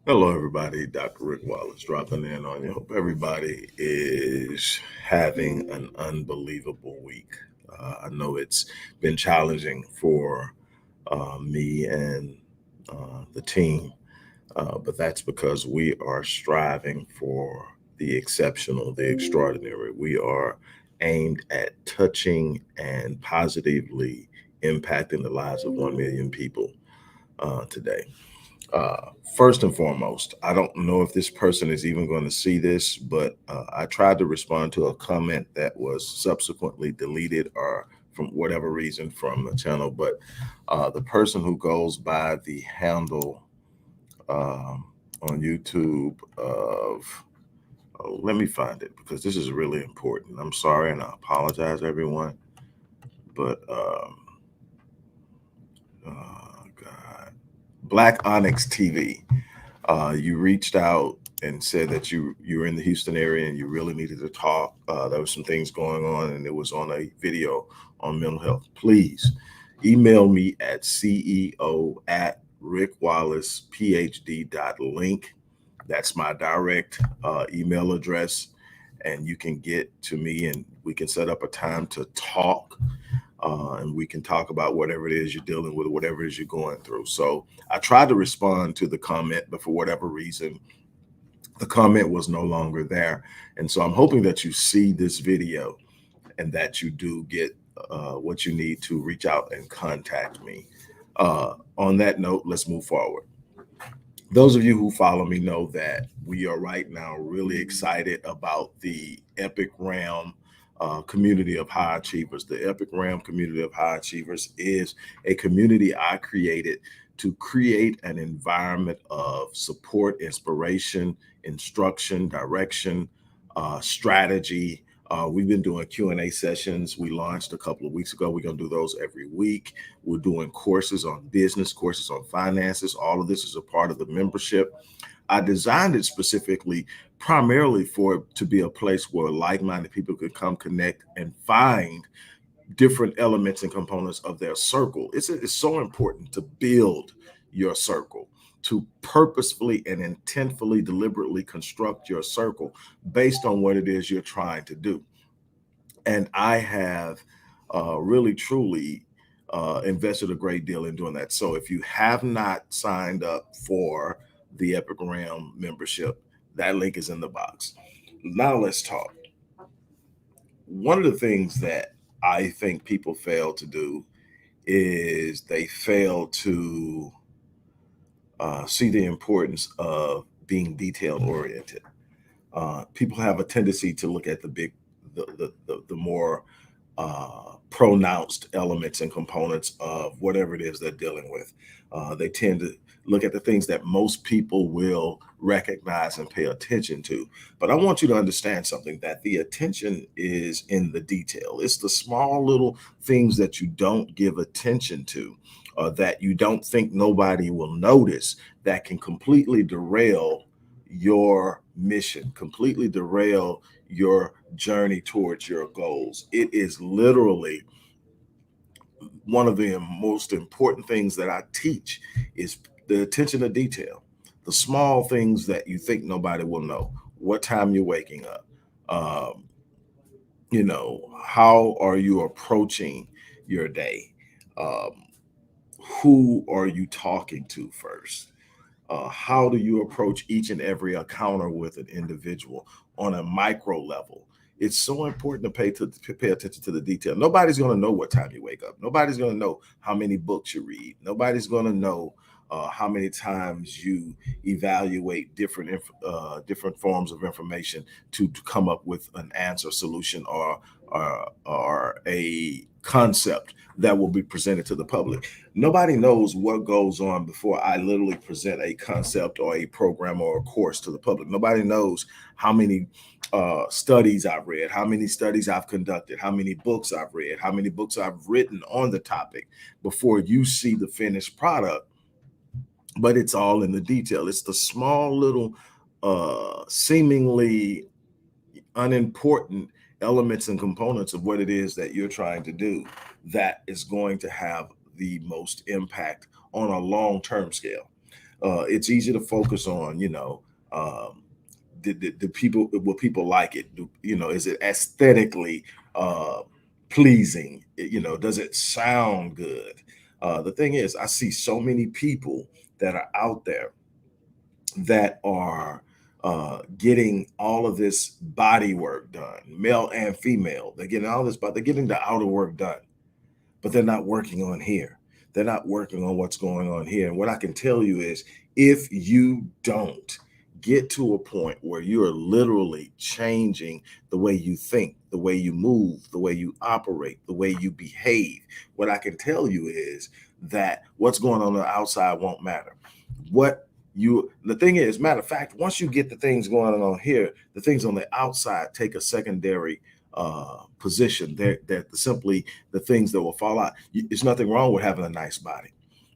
Hello, everybody. Dr. Rick Wallace dropping in on you. Hope everybody is having an unbelievable week. I know it's been challenging for me and the team, but that's because we are striving for the exceptional, the extraordinary. We are aimed at touching and positively impacting the lives of 1 million people today. First and foremost, I don't know if this person is even going to see this, but I tried to respond to a comment that was subsequently deleted or from whatever reason from the channel. But the person who goes by the handle on YouTube of, oh, let me find it because this is really important. I'm sorry and I apologize, everyone. But God, Black Onyx TV. You reached out and said that you were in the Houston area and you really needed to talk. There was some things going on, and it was on a video on mental health. Please email me at CEO at rickwallacephd.link. That's my direct email address, and you can get to me, and we can set up a time to talk. And we can talk about whatever it is you're dealing with, whatever it is you're going through. So I tried to respond to the comment, but for whatever reason, the comment was no longer there. And so I'm hoping that you see this video and that you do get what you need to reach out and contact me. On that note, let's move forward. Those of you who follow me know that we are right now really excited about the Epic Realm community of high achievers. The Epic Realm community of high achievers is a community I created to create an environment of support, inspiration, instruction, direction, strategy. We've been doing Q&A sessions. We launched a couple of weeks ago. We're going to do those every week. We're doing courses on business, courses on finances. All of this is a part of the membership. I designed it specifically, primarily for it to be a place where like-minded people could come connect and find different elements and components of their circle. It's so important to build your circle, to purposefully and intentfully, deliberately construct your circle based on what it is you're trying to do. And I have really, truly invested a great deal in doing that. So if you have not signed up for the Epic Realm membership, that link is in the box. Now let's talk. One of the things that I think people fail to do is they fail to see the importance of being detail oriented. People have a tendency to look at the big, the more pronounced elements and components of whatever it is they're dealing with. They tend to look at the things that most people will recognize and pay attention to. But I want you to understand something, that the attention is in the detail. It's the small little things that you don't give attention to, that you don't think nobody will notice, that can completely derail your mission, completely derail your journey towards your goals. It is literally one of the most important things that I teach is the attention to detail, the small things that you think nobody will know. What time you're waking up, um, how are you approaching your day, um, who are you talking to first, how do you approach each and every encounter with an individual on a micro level. It's so important to pay attention to the detail. Nobody's going to know what time you wake up. Nobody's going to know how many books you read. Nobody's going to know how many times you evaluate different forms of information to come up with an answer, solution, or a concept that will be presented to the public. Nobody knows what goes on before I literally present a concept or a program or a course to the public. Nobody knows how many studies I've read, how many studies I've conducted, how many books I've read, how many books I've written on the topic before you see the finished product. But it's all in the detail. It's the small little, seemingly unimportant elements and components of what it is that you're trying to do that is going to have the most impact on a long-term scale. It's easy to focus on, the people, will people like it? Is it aesthetically uh, pleasing? Does it sound good? The thing is, I see so many people that are out there that are getting all of this body work done, male and female. They're getting all this, but they're getting the outer work done, but they're not working on here. They're not working on what's going on here. And what I can tell you is, if you don't get to a point where you are literally changing the way you think, the way you move, the way you operate, the way you behave, what I can tell you is that what's going on the outside won't matter. The thing is, matter of fact, once you get the things going on here, the things on the outside take a secondary position. They're simply the things that will fall out. There's nothing wrong with having a nice body.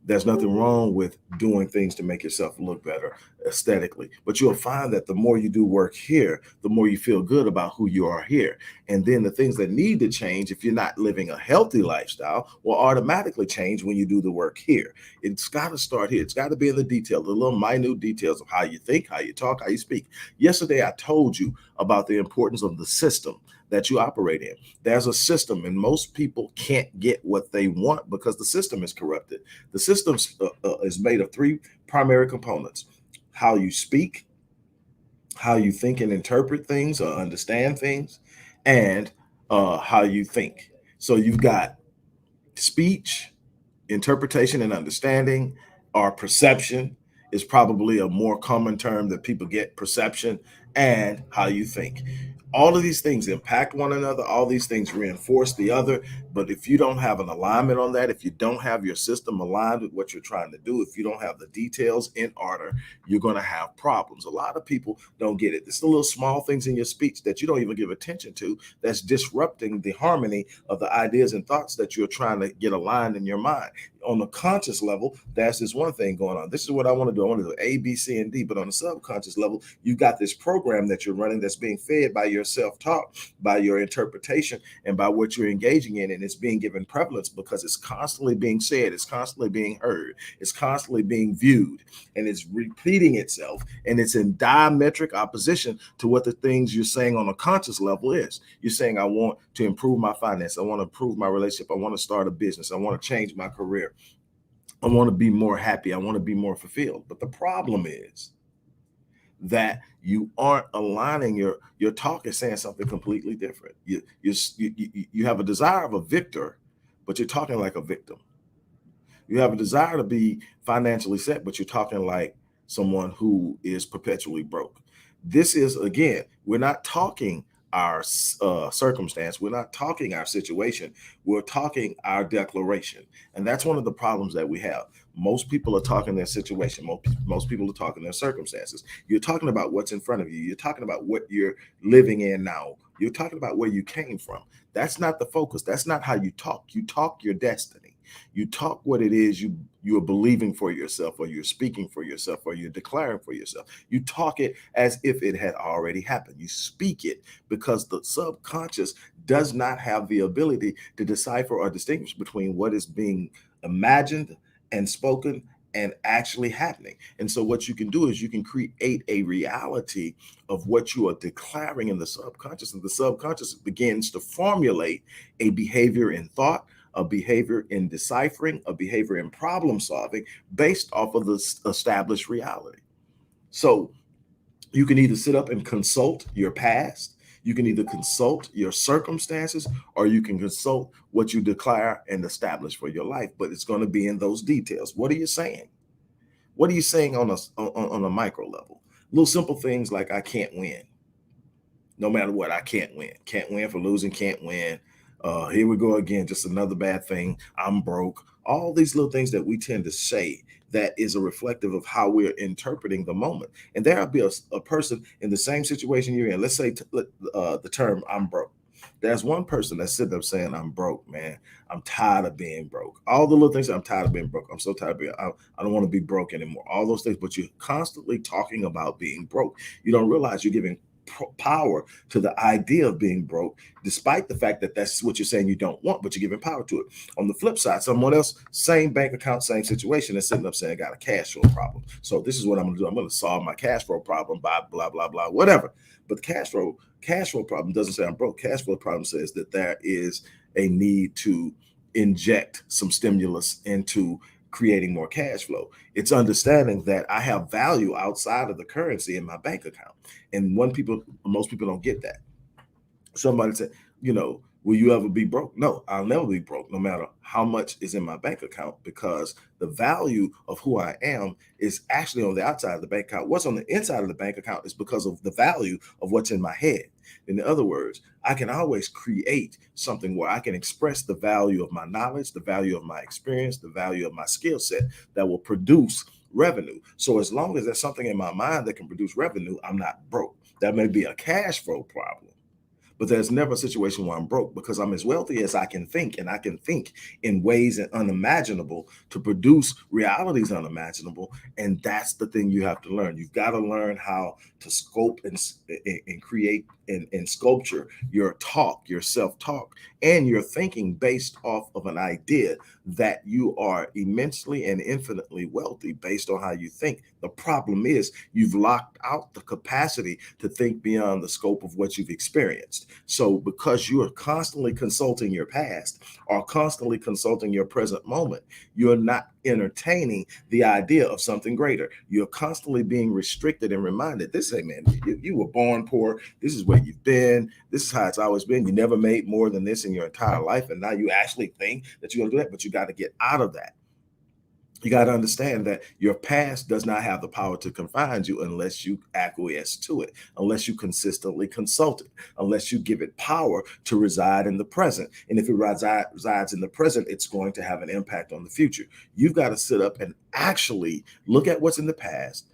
There's nothing wrong with doing things to make yourself look better aesthetically. But you'll find that the more you do work here, the more you feel good about who you are here. And then the things that need to change, if you're not living a healthy lifestyle, will automatically change when you do the work here. It's got to start here. It's got to be in the detail, the little minute details of how you think, how you talk, how you speak. Yesterday, I told you about the importance of the system that you operate in. There's a system, and most people can't get what they want because the system is corrupted. The system is made of three primary components: how you speak, how you think and interpret things or understand things, and how you think. So you've got speech, interpretation, and understanding, or perception is probably a more common term that people get: perception and how you think. All of these things impact one another. All these things reinforce the other. But if you don't have an alignment on that, if you don't have your system aligned with what you're trying to do, if you don't have the details in order, you're going to have problems. A lot of people don't get it. It's the little small things in your speech that you don't even give attention to that's disrupting the harmony of the ideas and thoughts that you're trying to get aligned in your mind. On the conscious level, that's this one thing going on. This is what I want to do. I want to do A, B, C, and D. But on the subconscious level, you've got this program that you're running that's being fed by your self-talk, by your interpretation, and by what you're engaging in. And it's being given prevalence because it's constantly being said, it's constantly being heard, it's constantly being viewed, and it's repeating itself. And it's in diametric opposition to what the things you're saying on a conscious level is. You're saying, I want to improve my finance. I want to improve my relationship. I want to start a business. I want to change my career. I want to be more happy. I want to be more fulfilled. But the problem is that you aren't aligning. Your talk is saying something completely different. You have a desire of a victor, but you're talking like a victim. You have a desire to be financially set, but you're talking like someone who is perpetually broke. This is, again, we're not talking our circumstance. We're not talking our situation. We're talking our declaration. And that's one of the problems that we have. Most people are talking their situation. Most people are talking their circumstances. You're talking about what's in front of you. You're talking about what you're living in now. You're talking about where you came from. That's not the focus. That's not how you talk. You talk your destiny. You talk what it is you are believing for yourself, or you're speaking for yourself, or you're declaring for yourself. You talk it as if it had already happened. You speak it because the subconscious does not have the ability to decipher or distinguish between what is being imagined and spoken and actually happening. And so what you can do is you can create a reality of what you are declaring in the subconscious, and the subconscious begins to formulate a behavior in thought, a behavior in deciphering, a behavior in problem solving based off of the established reality. So you can either sit up and consult your past, you can either consult your circumstances, or you can consult what you declare and establish for your life. But it's going to be in those details. What are you saying? What are you saying on a micro level? Little simple things like, I can't win. No matter what, I can't win. Can't win for losing, can't win. Here we go again, just another bad thing. I'm broke. All these little things that we tend to say that is a reflective of how we're interpreting the moment. And there'll be a person in the same situation you're in. Let's say the term I'm broke. There's one person that's sitting up saying, I'm broke, man. I'm tired of being broke. All the little things, I'm tired of being broke. I'm so tired of being, I don't want to be broke anymore. All those things, but you're constantly talking about being broke. You don't realize you're giving power to the idea of being broke, despite the fact that that's what you're saying you don't want, but you're giving power to it. On the flip side, someone else, same bank account, same situation, is sitting up saying, I got a cash flow problem. So this is what I'm going to do. I'm going to solve my cash flow problem by blah, blah, blah, whatever. But the cash flow problem doesn't say I'm broke. Cash flow problem says that there is a need to inject some stimulus into creating more cash flow. It's understanding that I have value outside of the currency in my bank account. And most people don't get that. Somebody said, will you ever be broke? No, I'll never be broke, no matter how much is in my bank account, because the value of who I am is actually on the outside of the bank account. What's on the inside of the bank account is because of the value of what's in my head. In other words, I can always create something where I can express the value of my knowledge, the value of my experience, the value of my skill set that will produce revenue. So as long as there's something in my mind that can produce revenue, I'm not broke. That may be a cash flow problem, but there's never a situation where I'm broke, because I'm as wealthy as I can think, and I can think in ways unimaginable to produce realities unimaginable. And that's the thing you have to learn. You've got to learn how to scope and create and sculpture your talk, your self-talk, and your thinking based off of an idea that you are immensely and infinitely wealthy based on how you think. The problem is you've locked out the capacity to think beyond the scope of what you've experienced. So because you are constantly consulting your past or constantly consulting your present moment, you're not entertaining the idea of something greater. You're constantly being restricted and reminded, hey man, you were born poor. This is where you've been. This is how it's always been. You never made more than this in your entire life. And now you actually think that you're going to do that, but you got to get out of that. You got to understand that your past does not have the power to confine you unless you acquiesce to it, unless you consistently consult it, unless you give it power to reside in the present. And if it resides in the present, it's going to have an impact on the future. You've got to sit up and actually look at what's in the past,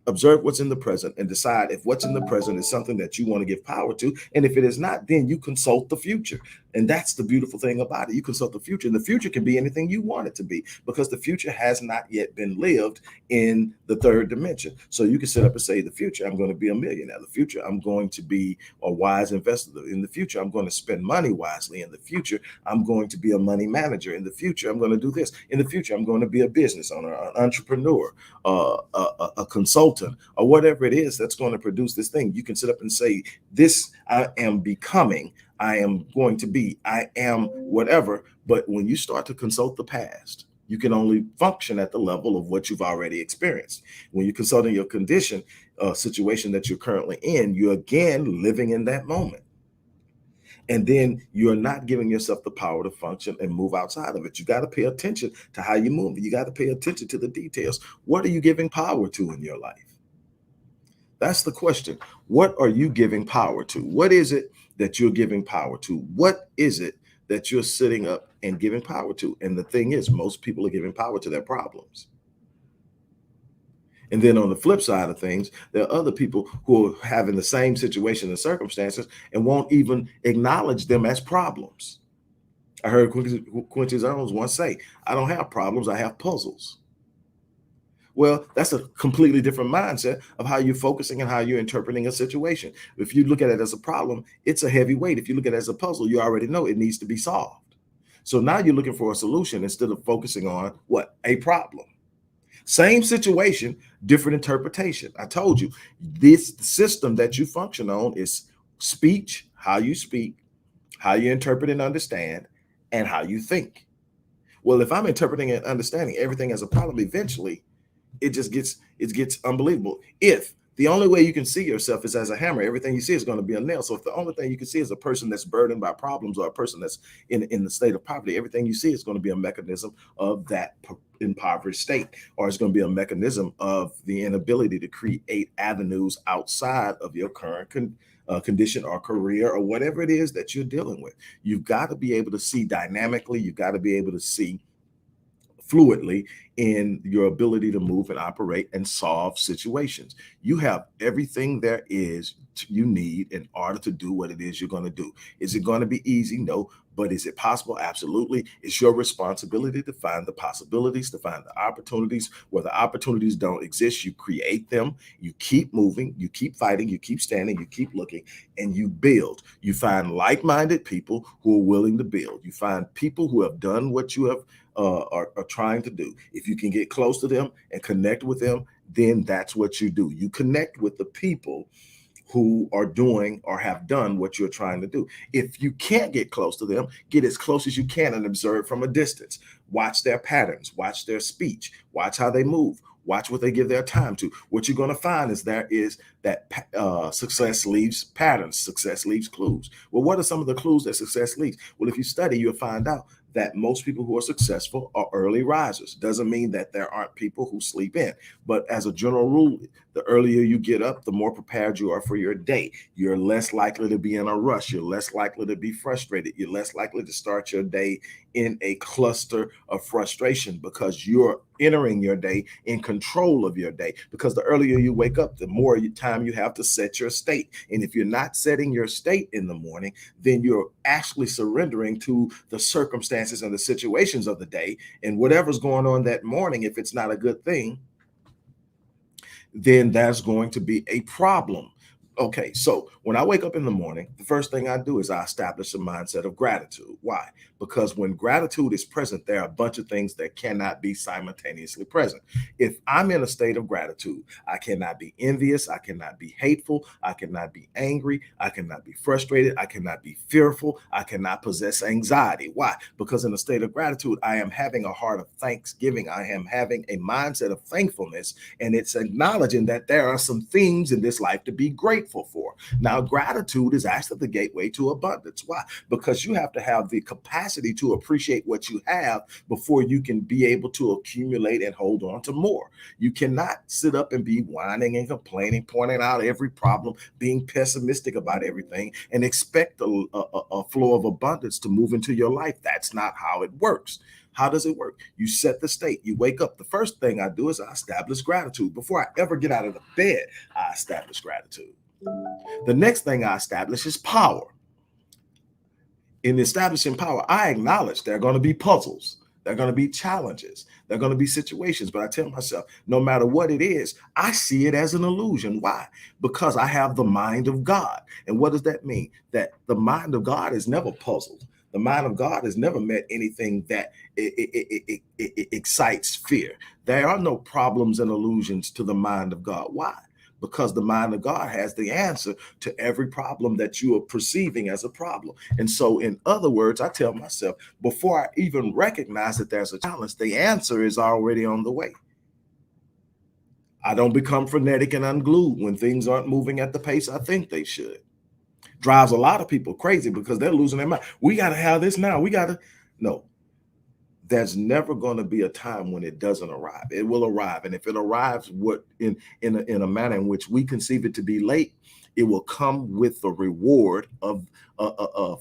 observe what's in the present, and decide if what's in the present is something that you want to give power to. And if it is not, then you consult the future. And that's the beautiful thing about it. You consult the future, and the future can be anything you want it to be, because the future has not yet been lived in the third dimension. So you can sit up and say, the future, I'm going to be a millionaire. The future, I'm going to be a wise investor. In the future, I'm going to spend money wisely. In the future, I'm going to be a money manager. In the future, I'm going to do this. In the future, I'm going to be a business owner, an entrepreneur, a consultant, or whatever it is that's going to produce this thing. You can sit up and say, this I am becoming, I am going to be, I am whatever. But when you start to consult the past, you can only function at the level of what you've already experienced. When you're consulting your condition, situation that you're currently in, you're again living in that moment. And then you're not giving yourself the power to function and move outside of it. You got to pay attention to how you move. You got to pay attention to the details. What are you giving power to in your life? That's the question. What are you giving power to? What is it that you're giving power to? What is it that you're sitting up and giving power to? And the thing is, most people are giving power to their problems. And then on the flip side of things, there are other people who are having the same situation and circumstances and won't even acknowledge them as problems. I heard Quincy Jones once say, I don't have problems, I have puzzles. Well, that's a completely different mindset of how you're focusing and how you're interpreting a situation. If you look at it as a problem, it's a heavy weight. If you look at it as a puzzle, you already know it needs to be solved. So now you're looking for a solution instead of focusing on what? A problem. Same situation, different interpretation. I told you, this system that you function on is speech, how you speak, how you interpret and understand, and how you think. Well, if I'm interpreting and understanding everything as a problem, eventually it gets unbelievable. If the only way you can see yourself is as a hammer, everything you see is going to be a nail. So if the only thing you can see is a person that's burdened by problems, or a person that's in the state of poverty, everything you see is going to be a mechanism of that impoverished state, or it's going to be a mechanism of the inability to create avenues outside of your current condition or career or whatever it is that you're dealing with. You've got to be able to see dynamically. You've got to be able to see fluidly in your ability to move and operate and solve situations. You have everything there is you need in order to do what it is you're going to do. Is it going to be easy? No. But is it possible? Absolutely. It's your responsibility to find the possibilities, to find the opportunities. Where the opportunities don't exist, you create them. You keep moving, you keep fighting, you keep standing, you keep looking, and you build. You find like-minded people who are willing to build. You find people who have done what you have are trying to do. If you can get close to them and connect with them, then that's what you do. You connect with the people who are doing or have done what you're trying to do. If you can't get close to them, get as close as you can and observe from a distance. Watch their patterns, watch their speech, watch how they move, watch what they give their time to. What you're going to find is there is that success leaves patterns, success leaves clues. Well, what are some of the clues that success leaves? Well, if you study, you'll find out that most people who are successful are early risers. Doesn't mean that there aren't people who sleep in, but as a general rule, the earlier you get up, the more prepared you are for your day. You're less likely to be in a rush. You're less likely to be frustrated. You're less likely to start your day in a cluster of frustration because you're entering your day in control of your day. Because the earlier you wake up, the more time you have to set your state. And if you're not setting your state in the morning, then you're actually surrendering to the circumstances and the situations of the day. And whatever's going on that morning, if it's not a good thing, then that's going to be a problem. Okay, so when I wake up in the morning, the first thing I do is I establish a mindset of gratitude. Why? Because when gratitude is present, there are a bunch of things that cannot be simultaneously present. If I'm in a state of gratitude, I cannot be envious, I cannot be hateful, I cannot be angry, I cannot be frustrated, I cannot be fearful, I cannot possess anxiety. Why? Because in a state of gratitude, I am having a heart of thanksgiving. I am having a mindset of thankfulness, and it's acknowledging that there are some things in this life to be grateful for. Now, gratitude is actually the gateway to abundance. Why? Because you have to have the capacity to appreciate what you have before you can be able to accumulate and hold on to more. You cannot sit up and be whining and complaining, pointing out every problem, being pessimistic about everything, and expect a flow of abundance to move into your life. That's not how it works. How does it work? You set the state. You wake up. The first thing I do is I establish gratitude. Before I ever get out of the bed, I establish gratitude. The next thing I establish is power. In establishing power, I acknowledge there are going to be puzzles. There are going to be challenges. There are going to be situations. But I tell myself, no matter what it is, I see it as an illusion. Why? Because I have the mind of God. And what does that mean? That the mind of God is never puzzled. The mind of God has never met anything that it excites fear. There are no problems and illusions to the mind of God. Why? Because the mind of God has the answer to every problem that you are perceiving as a problem. And so, in other words, I tell myself, before I even recognize that there's a challenge, the answer is already on the way. I don't become frenetic and unglued when things aren't moving at the pace I think they should. Drives a lot of people crazy because they're losing their mind. We got to have this now. We got to, no, there's never going to be a time when it doesn't arrive. It will arrive, and if it arrives in a manner in which we conceive it to be late, it will come with the reward of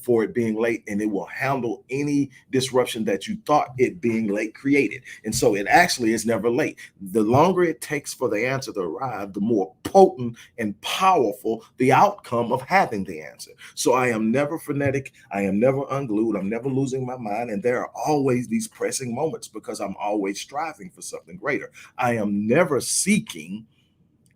for it being late, and it will handle any disruption that you thought it being late created. And so it actually is never late. The longer it takes for the answer to arrive, the more potent and powerful the outcome of having the answer. So I am never frenetic. I am never unglued. I'm never losing my mind. And there are always these pressing moments because I'm always striving for something greater. I am never seeking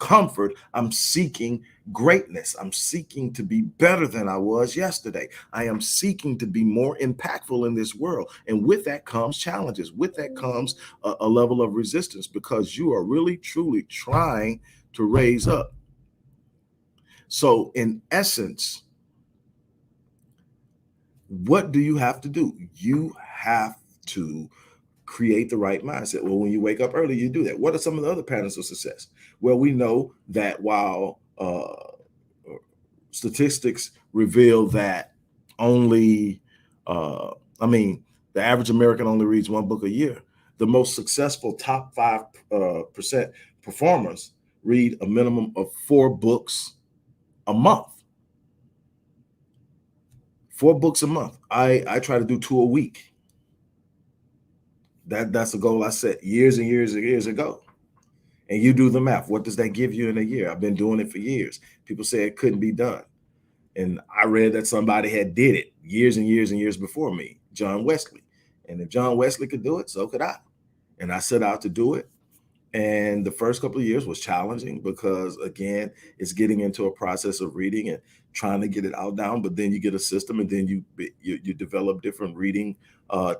comfort. I'm seeking greatness. I'm seeking to be better than I was yesterday. I am seeking to be more impactful in this world. And with that comes challenges. With that comes a level of resistance because you are really, truly trying to raise up. So in essence, what do you have to do? You have to create the right mindset. Well, when you wake up early, you do that. What are some of the other patterns of success? Well, we know that while statistics reveal that only, the average American only reads one book a year, the most successful top 5% performers read a minimum of 4 books a month. 4 books a month. I try to do 2 a week. That's a goal I set years and years and years ago. And you do the math. What does that give you in a year? I've been doing it for years. People say it couldn't be done. And I read that somebody had did it years and years and years before me, John Wesley. And if John Wesley could do it, so could I. And I set out to do it. And the first couple of years was challenging because, again, it's getting into a process of reading and trying to get it out down. But then you get a system, and then you develop different reading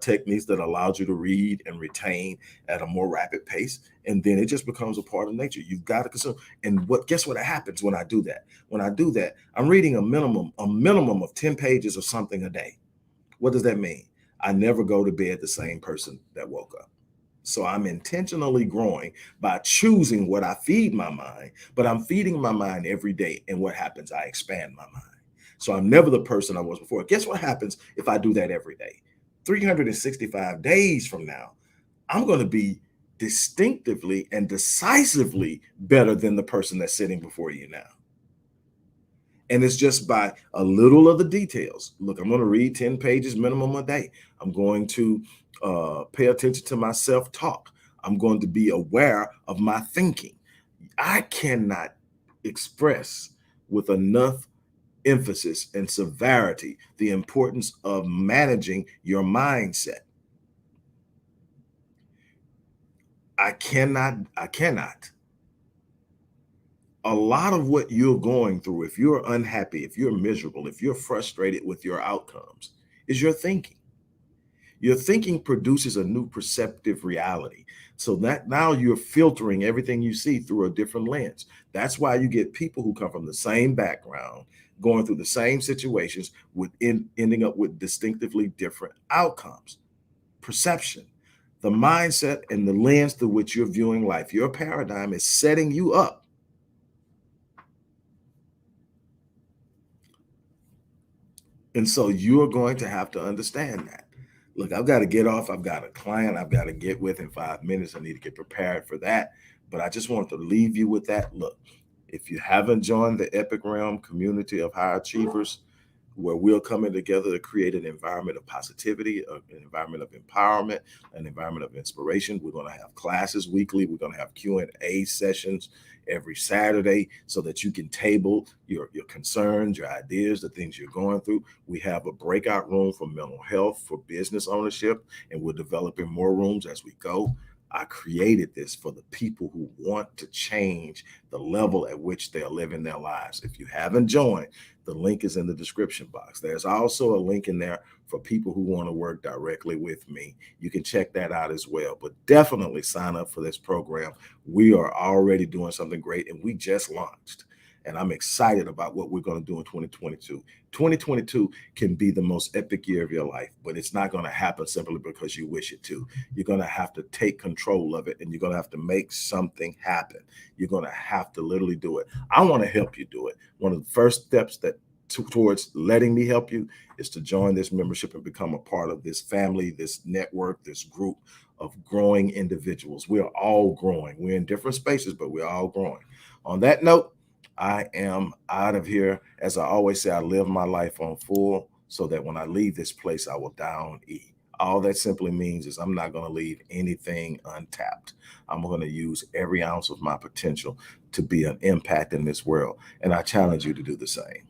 techniques that allows you to read and retain at a more rapid pace. And then it just becomes a part of nature. You've got to consume. And guess what happens when I do that? When I do that, I'm reading a minimum of 10 pages of something a day. What does that mean? I never go to bed the same person that woke up. So I'm intentionally growing by choosing what I feed my mind, but I'm feeding my mind every day. And what happens? I expand my mind. So I'm never the person I was before. Guess what happens if I do that every day? 365 days from now, I'm going to be distinctively and decisively better than the person that's sitting before you now. And it's just by a little of the details. Look, I'm going to read 10 pages minimum a day. I'm going to pay attention to my self-talk. I'm going to be aware of my thinking. I cannot express with enough emphasis and severity the importance of managing your mindset. I cannot. A lot of what you're going through, if you're unhappy, if you're miserable, if you're frustrated with your outcomes, is your thinking. Your thinking produces a new perceptive reality. So that now you're filtering everything you see through a different lens. That's why you get people who come from the same background, going through the same situations, ending up with distinctively different outcomes. Perception, the mindset and the lens through which you're viewing life, your paradigm is setting you up. And so you're going to have to understand that. Look, I've got to get off. I've got a client I've got to get with in 5 minutes. I need to get prepared for that. But I just wanted to leave you with that. Look, if you haven't joined the Epic Realm community of high achievers, where we're coming together to create an environment of positivity, an environment of empowerment, an environment of inspiration. We're going to have classes weekly. We're going to have Q&A sessions every Saturday so that you can table your concerns, your ideas, the things you're going through. We have a breakout room for mental health, for business ownership, and we're developing more rooms as we go. I created this for the people who want to change the level at which they're living their lives. If you haven't joined, the link is in the description box. There's also a link in there for people who want to work directly with me. You can check that out as well, but definitely sign up for this program. We are already doing something great, and we just launched. And I'm excited about what we're going to do in 2022. 2022 can be the most epic year of your life, but it's not going to happen simply because you wish it to. You're going to have to take control of it, and you're going to have to make something happen. You're going to have to literally do it. I want to help you do it. One of the first steps towards letting me help you is to join this membership and become a part of this family, this network, this group of growing individuals. We are all growing. We're in different spaces, but we're all growing. On that note, I am out of here. As I always say, I live my life on full so that when I leave this place, I will down E. All that simply means is I'm not going to leave anything untapped. I'm going to use every ounce of my potential to be an impact in this world. And I challenge you to do the same.